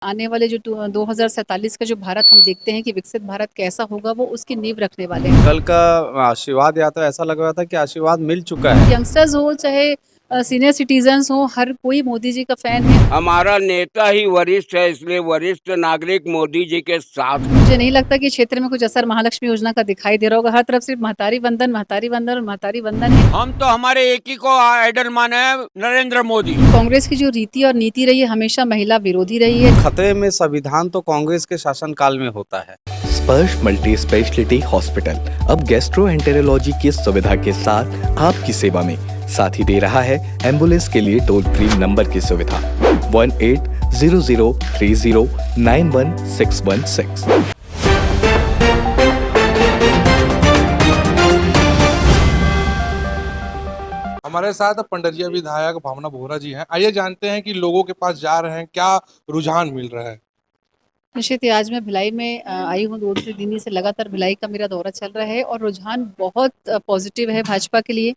आने वाले जो 2047 का जो भारत हम देखते हैं कि विकसित भारत कैसा होगा, वो उसकी नींव रखने वाले हैं। कल का आशीर्वाद या तो ऐसा लग रहा था कि आशीर्वाद मिल चुका है। यंगस्टर्स हो चाहे सीनियर सिटीजन्स हो, हर कोई मोदी जी का फैन है। हमारा नेता ही वरिष्ठ है, इसलिए वरिष्ठ नागरिक मोदी जी के साथ। मुझे नहीं लगता कि क्षेत्र में कुछ असर महालक्ष्मी योजना का दिखाई दे रहा होगा। हर तरफ सिर्फ महतारी वंदन, महतारी वंदन और महतारी वंदन है। हम तो हमारे एक ही को आइडल माने हैं, नरेंद्र मोदी। कांग्रेस की जो रीति और नीति रही है, हमेशा महिला विरोधी रही है। खतरे में संविधान तो कांग्रेस के शासनकाल में होता है। स्पर्श मल्टी स्पेशलिटी हॉस्पिटल अब गैस्ट्रोएंटेरोलॉजी की सुविधा के साथ आपकी सेवा में, साथ ही दे रहा है एम्बुलेंस के लिए टोल फ्री नंबर की सुविधा 180030911616। हमारे साथ पंडरिया विधायक भावना बोहरा जी हैं। आइए जानते हैं कि लोगों के पास जा रहे हैं, क्या रुझान मिल रहा है। निश्चित ही आज मैं भिलाई में आई हूँ। 2-3 दिन से लगातार भिलाई का मेरा दौरा चल रहा है और रुझान बहुत पॉजिटिव है भाजपा के लिए।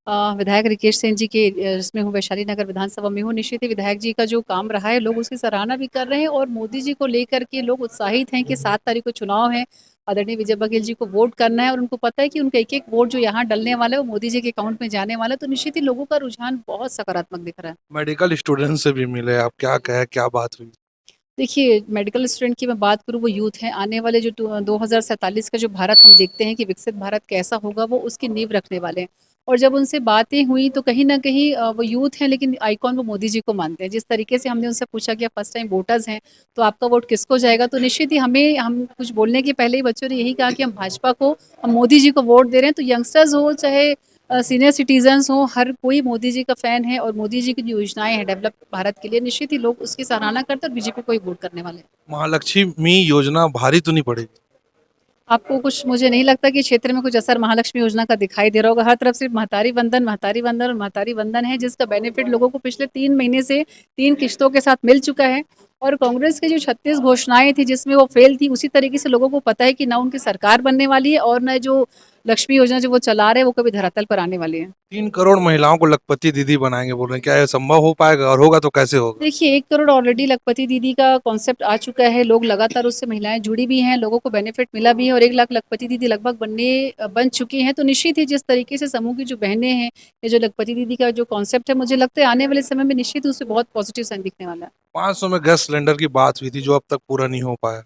विधायक रिकेश सिंह जी के इसमें हूँ, वैशाली नगर विधानसभा में हूँ। निश्चित ही विधायक जी का जो काम रहा है, लोग उसकी सराहना भी कर रहे हैं और मोदी जी को लेकर के लोग उत्साहित हैं कि 7 तारीख को चुनाव है, आदरणीय विजय बघेल जी को वोट करना है और उनको पता है कि उनका एक-एक वोट जो यहाँ डलने वाला है, वो मोदी जी के अकाउंट में जाने वाला है। तो निश्चित ही लोगों का रुझान बहुत सकारात्मक दिख रहा है। मेडिकल स्टूडेंट से भी मिले, आप क्या कहे, क्या बात हुई। देखिए, मेडिकल स्टूडेंट की मैं बात करूँ, वो यूथ हैं। आने वाले जो 2047 का जो भारत हम देखते हैं कि विकसित भारत कैसा होगा, वो उसकी नींव रखने वाले हैं। और जब उनसे बातें हुई तो कहीं न कहीं वो यूथ हैं, लेकिन आइकॉन वो मोदी जी को मानते हैं। जिस तरीके से हमने उनसे पूछा कि आप फर्स्ट टाइम वोटर्स हैं, तो आपका वोट किसको जाएगा? तो निश्चित ही हम कुछ बोलने के पहले ही बच्चों ने यही कहा कि हम भाजपा को, हम मोदी जी को वोट दे रहे हैं। तो यंगस्टर्स हो चाहे सीनियर सिटीजन्स हों, हर कोई मोदी जी का फ़ैन है और मोदी जी की जो योजनाएँ हैं डेवलप भारत के लिए, निश्चित ही लोग उसकी सराहना करते हैं और बीजेपी को ही वोट करने वाले हैं। महालक्ष्मी योजना भारी तो नहीं पड़ेगी। आपको कुछ, मुझे नहीं लगता कि क्षेत्र में कुछ असर महालक्ष्मी योजना का दिखाई दे रहा होगा। हर तरफ सिर्फ महतारी वंदन, महतारी वंदन और महतारी वंदन है, जिसका बेनिफिट लोगों को पिछले 3 महीने से 3 किश्तों के साथ मिल चुका है। और कांग्रेस की जो 36 घोषणाएँ थी जिसमें वो फेल थी, उसी तरीके से लोगों को पता है कि ना उनकी सरकार बनने वाली है और ना जो लक्ष्मी योजना जो वो चला रहे हैं, वो कभी धरातल पर आने वाली है। 3 करोड़ महिलाओं को लखपति दीदी बनाएंगे बोल रहे हैं, क्या यह संभव हो पाएगा और होगा तो कैसे होगा। देखिए, 1 करोड़ ऑलरेडी लखपति दीदी का कॉन्सेप्ट आ चुका है। लोग लगातार उससे, महिलाएँ जुड़ी भी हैं, लोगों को बेनिफिट मिला भी है और 1 लाख लखपति दीदी लगभग बन चुकी हैं। तो निश्चित ही जिस तरीके से समूह की जो बहनें हैं, ये जो लखपति दीदी का जो कॉन्सेप्ट है, मुझे लगता है आने वाले समय में निश्चित ही उससे बहुत पॉजिटिव साइन दिखने वाला है। 500 में गैस सिलेंडर की बात हुई थी, जो अब तक पूरा नहीं हो पाया।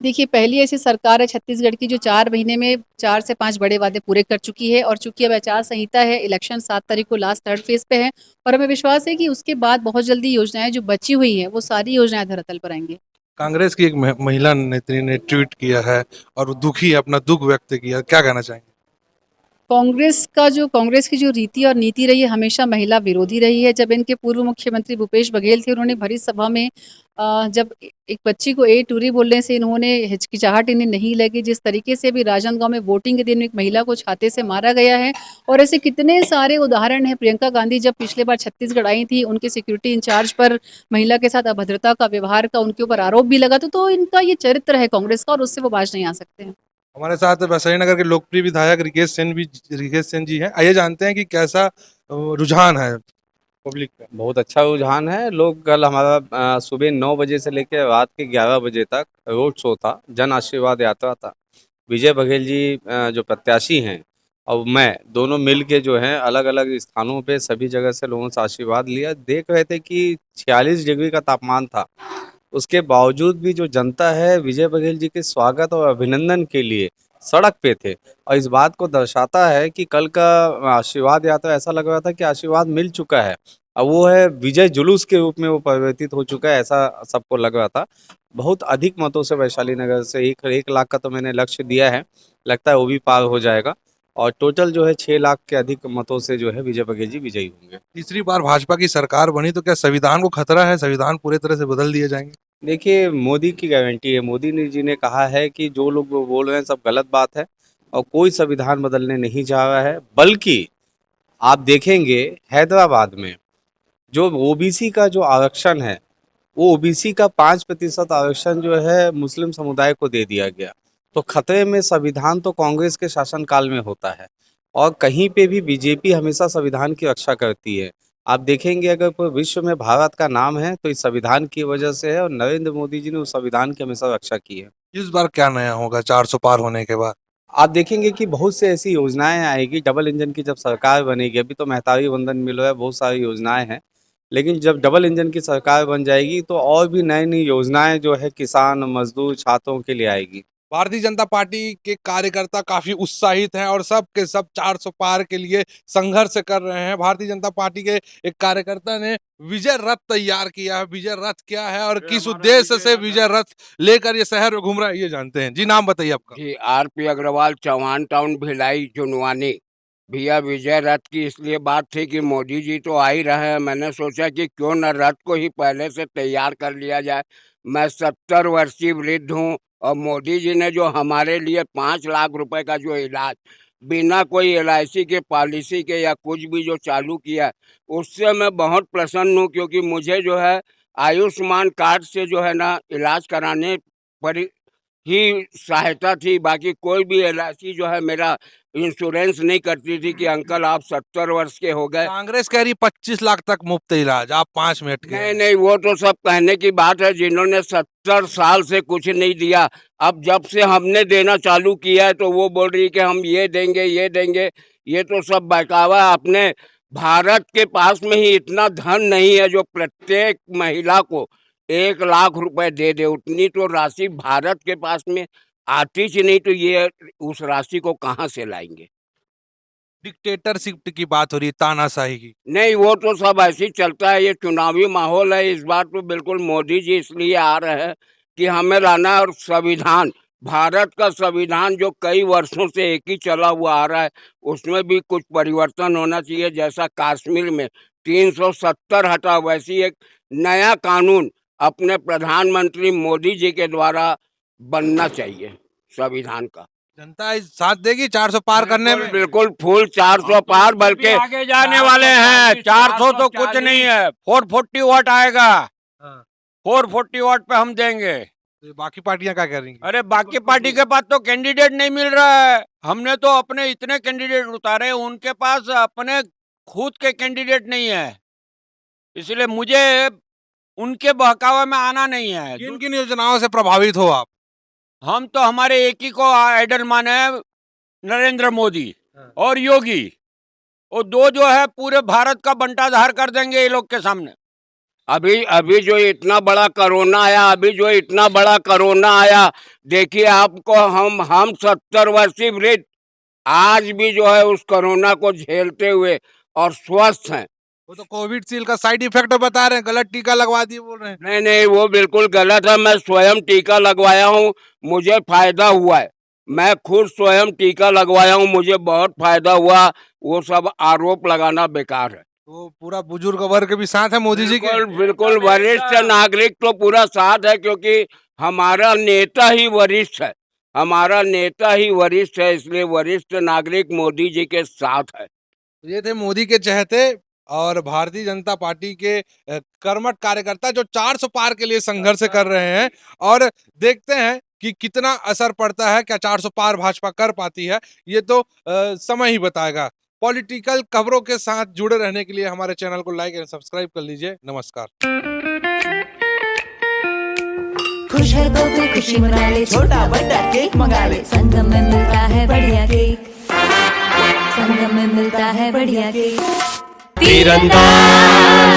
देखिए, पहली ऐसी सरकार है छत्तीसगढ़ की जो 4 महीने में 4 से 5 बड़े वादे पूरे कर चुकी है और चूँकि अब आचार संहिता है, इलेक्शन 7 तारीख को लास्ट 3rd फेज़ पे है और हमें विश्वास है कि उसके बाद बहुत जल्दी योजनाएँ जो बची हुई हैं, वो सारी योजनाएँ धरातल पर आएँगी। कांग्रेस की एक महिला नेत्री ने ट्वीट किया है और दुखी अपना दुख व्यक्त किया, क्या कहना चाहेंगे। कांग्रेस की जो रीति और नीति रही है, हमेशा महिला विरोधी रही है। जब इनके पूर्व मुख्यमंत्री भूपेश बघेल थे, उन्होंने भरी सभा में जब एक बच्ची को ए टूरी बोलने से इन्होंने हिचकिचाहट इन्हें नहीं लगी। जिस तरीके से अभी राजनांदगांव में वोटिंग के दिन एक महिला को छाते से मारा गया है और ऐसे कितने सारे उदाहरण हैं। प्रियंका गांधी जब पिछले बार छत्तीसगढ़ आई थी, उनके सिक्योरिटी इंचार्ज पर महिला के साथ अभद्रता का व्यवहार का उनके ऊपर आरोप भी लगा। तो इनका ये चरित्र है कांग्रेस का और उससे वो बाज नहीं आ सकते हैं। हमारे साथ वैशाली नगर के लोकप्रिय विधायक रिकेश सिंह जी हैं। आइए जानते हैं कि कैसा रुझान है पब्लिक का। बहुत अच्छा रुझान है। लोग कल हमारा सुबह 9 बजे से लेकर रात के 11 बजे तक रोड शो था, जन आशीर्वाद यात्रा था। विजय बघेल जी जो प्रत्याशी हैं और मैं दोनों मिल के जो हैं अलग अलग स्थानों पे सभी जगह से लोगों से आशीर्वाद लिया। देख रहे थे कि 46 डिग्री का तापमान था, उसके बावजूद भी जो जनता है विजय बघेल जी के स्वागत और अभिनंदन के लिए सड़क पे थे और इस बात को दर्शाता है कि कल का आशीर्वाद यात्रा ऐसा लग रहा था कि आशीर्वाद मिल चुका है। अब वो है विजय जुलूस के रूप में वो परिवर्तित हो चुका है, ऐसा सबको लग रहा था। बहुत अधिक मतों से वैशाली नगर से 1 लाख का तो मैंने लक्ष्य दिया है, लगता है वो भी पार हो जाएगा और टोटल जो है 6 लाख के अधिक मतों से जो है विजय बघेल जी विजयी होंगे। तीसरी बार भाजपा की सरकार बनी तो क्या संविधान को खतरा है, संविधान पूरे तरह से बदल दिए जाएंगे। देखिए, मोदी की गारंटी है। मोदी जी ने कहा है कि जो लोग वो बोल रहे हैं सब गलत बात है और कोई संविधान बदलने नहीं जा रहा है। बल्कि आप देखेंगे हैदराबाद में जो ओबीसी का जो आरक्षण है, वो ओबीसी का 5% आरक्षण जो है मुस्लिम समुदाय को दे दिया गया। तो खतरे में संविधान तो कांग्रेस के शासनकाल में होता है और कहीं पे भी बीजेपी हमेशा संविधान की रक्षा करती है। आप देखेंगे अगर पूरे विश्व में भारत का नाम है तो इस संविधान की वजह से है, और नरेंद्र मोदी जी ने उस संविधान की हमेशा रक्षा की है। इस बार क्या नया होगा 400 पार होने के बाद? आप देखेंगे कि बहुत से ऐसी योजनाएं आएगी डबल इंजन की, जब सरकार बनेगी। अभी तो मेहतारी वंदन मिल रहा है, बहुत सारी योजनाएं हैं, लेकिन जब डबल इंजन की सरकार बन जाएगी तो और भी नई नई योजनाएं जो है किसान, मजदूर, छात्रों के लिए आएगी। भारतीय जनता पार्टी के कार्यकर्ता काफी उत्साहित हैं और सब के सब 400 पार के लिए संघर्ष कर रहे हैं। भारतीय जनता पार्टी के एक कार्यकर्ता ने विजय रथ तैयार किया है। विजय रथ क्या है और किस उद्देश्य से विजय रथ लेकर ये शहर में घूम रहा है, ये जानते हैं। जी, नाम बताइए आपका। जी, आरपी अग्रवाल, चौहान टाउन, भिलाई, जुनवानी। भैया, विजय रथ की इसलिए बात थी कि मोदी जी तो आ ही रहे हैं। मैंने सोचा कि क्यों न रथ को ही पहले से तैयार कर लिया जाए। मैं 70 वर्षीय वृद्ध हूँ और मोदी जी ने जो हमारे लिए 5 लाख रुपए का जो इलाज बिना कोई LIC के पॉलिसी के या कुछ भी जो चालू किया है, उससे मैं बहुत प्रसन्न हूँ, क्योंकि मुझे जो है आयुष्मान कार्ड से जो है ना इलाज कराने पर ही सहायता थी। बाकी कोई भी LIC जो है मेरा इंश्योरेंस नहीं करती थी कि अंकल आप 70 वर्ष के हो गए। कांग्रेस कह रही 25 लाख तक मुफ्त इलाज, आप 5 मिनट के। नहीं नहीं, वो तो सब कहने की बात है, जिन्होंने 70 साल से कुछ नहीं दिया। अब जब से हमने देना चालू किया है तो वो बोल रही कि हम ये देंगे, ये देंगे। ये तो सब बहकावा है। अपने भारत के पास में ही इतना धन नहीं है जो प्रत्येक महिला को 1 लाख रुपए दे दे। उतनी तो राशि भारत के पास में आती ही नहीं, तो ये उस राशि को कहाँ से लाएंगे? डिक्टेटरशिप की बात हो रही है, तानाशाही की। नहीं, वो तो सब ऐसे ही चलता है। ये चुनावी माहौल है। इस बार तो बिल्कुल मोदी जी इसलिए आ रहे हैं कि हमें लाना, और संविधान, भारत का संविधान जो कई वर्षों से एक ही चला हुआ आ रहा है, उसमें भी कुछ परिवर्तन होना चाहिए। जैसा कश्मीर में 370 हटा, वैसी एक नया कानून अपने प्रधानमंत्री मोदी जी के द्वारा बनना चाहिए संविधान का। जनता इस साथ देगी 400 पार करने में? बिल्कुल फुल 400 पार, बल्कि आगे जाने वाले हैं। 400 तो कुछ नहीं है, 440 वोट आएगा। हाँ। 440 वोट पे हम देंगे। तो बाकी पार्टियां क्या कह रही हैं? अरे बाकी पार्टी के पास तो कैंडिडेट नहीं मिल रहा है। हमने तो अपने इतने कैंडिडेट उतारे, उनके पास अपने खुद के कैंडिडेट नहीं है। इसलिए मुझे उनके बहकावे में आना नहीं है। किन किन योजनाओं से प्रभावित हो आप? हम तो हमारे एक ही को आइडल माने, नरेंद्र मोदी और योगी। वो दो जो है पूरे भारत का बंटाधार कर देंगे ये लोग के सामने। अभी जो इतना बड़ा कोरोना आया, देखिए आपको, हम 70 वर्षीय वृद्ध आज भी जो है उस कोरोना को झेलते हुए और स्वस्थ हैं। वो तो कोविड सील का साइड इफेक्ट बता रहे हैं, गलत टीका लगवा दिए बोल रहे हैं। नहीं नहीं, वो बिल्कुल गलत है। मैं स्वयं टीका लगवाया हूँ, मुझे फायदा हुआ है। मैं खुद स्वयं टीका लगवाया हूँ, मुझे बहुत फायदा हुआ। वो सब आरोप लगाना बेकार है। तो पूरा बुजुर्ग वर्ग भी साथ है मोदी जी के? बिल्कुल वरिष्ठ नागरिक तो पूरा साथ है, क्योंकि हमारा नेता ही वरिष्ठ है। इसलिए वरिष्ठ नागरिक मोदी जी के साथ है। ये थे मोदी के चहेते और भारतीय जनता पार्टी के कर्मठ कार्यकर्ता जो 400 पार के लिए संघर्ष कर रहे हैं, और देखते हैं कि कितना असर पड़ता है। क्या 400 पार भाजपा कर पाती है, ये तो समय ही बताएगा। पॉलिटिकल खबरों के साथ जुड़े रहने के लिए हमारे चैनल को लाइक एंड सब्सक्राइब कर लीजिए। नमस्कार। खुश है तो फिर खुशी मना ले, छोटा बड़ा केक मंगा ले। संगम में मिलता है बढ़िया केक, संगम में मिलता है बढ़िया केक। तीरंदाज